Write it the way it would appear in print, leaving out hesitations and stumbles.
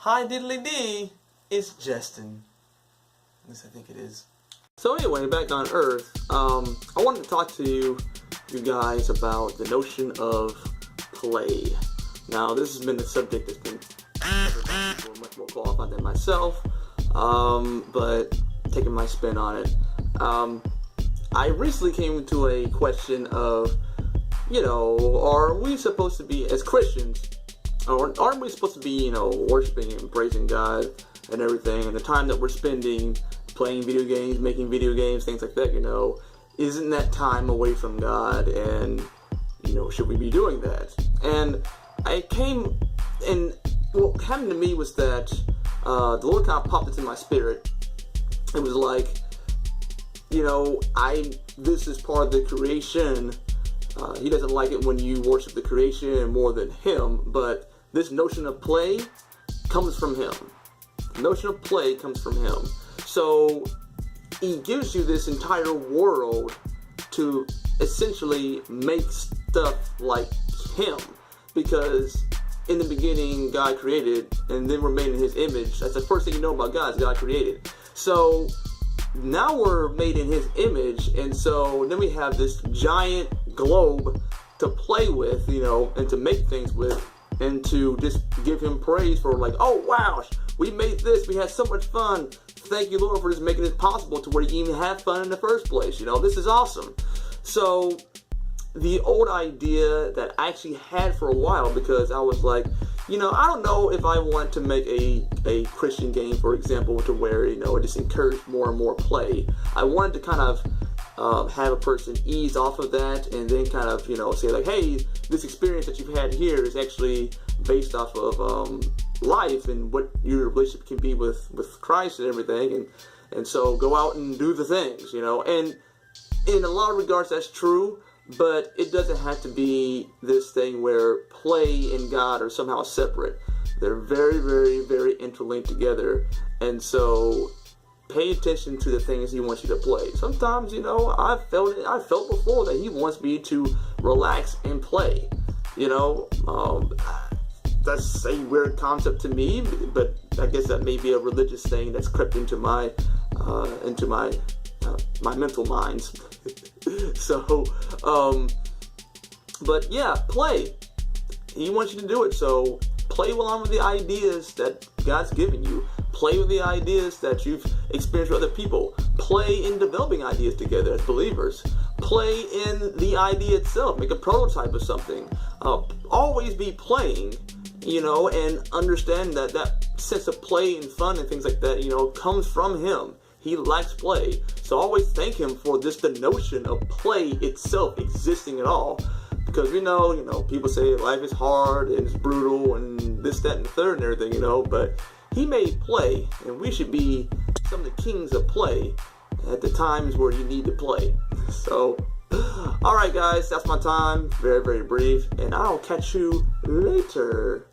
Hi diddly dee, it's Justin. At least I think it is. So anyway, back on Earth, I wanted to talk to you guys about the notion of play. Now, this has been a subject that's been covered by people much more qualified than myself, but taking my spin on it. I recently came to a question of, are we supposed to be, as Christians, aren't we supposed to be, worshiping and praising God and everything, and the time that we're spending playing video games, making video games, things like that, isn't that time away from God, and, should we be doing that? And I came, and what happened to me was that the Lord kind of popped into my spirit. It was like, this is part of the creation. He doesn't like it when you worship the creation more than Him, but this notion of play comes from Him. The notion of play comes from Him. So He gives you this entire world to essentially make stuff like Him, because in the beginning God created, and then we're made in His image. That's the first thing you know about God, is God created. So now we're made in His image, and so then we have this giant globe to play with, and to make things with, and to just give Him praise for, like, oh wow, we made this, we had so much fun. Thank you, Lord, for just making it possible to where you even have fun in the first place. This is awesome. So the old idea that I actually had for a while, because I was like, I don't know if I want to make a Christian game, for example, to where, it just encouraged more and more play. I wanted to kind of have a person ease off of that, and then kind of, say like, hey, this experience that you've had here is actually based off of life and what your relationship can be with Christ and everything, and so go out and do the things, and in a lot of regards that's true. But it doesn't have to be this thing where play and God are somehow separate. They're very, very, very interlinked together. And so pay attention to the things He wants you to play. Sometimes, I felt before that He wants me to relax and play. That's a weird concept to me, but I guess that may be a religious thing that's crept into my mental minds. So, but yeah, play. He wants you to do it. So play along with the ideas that God's given you. Play with the ideas that you've experienced with other people. Play in developing ideas together as believers. Play in the idea itself. Make a prototype of something. Always be playing, and understand that sense of play and fun and things like that, comes from Him. He likes play. So always thank Him for the notion of play itself existing at all. Because people say life is hard and it's brutal and this, that, and the third and everything, but He made play, and we should be some of the kings of play at the times where you need to play. So, alright guys, that's my time. Very, very brief. And I'll catch you later.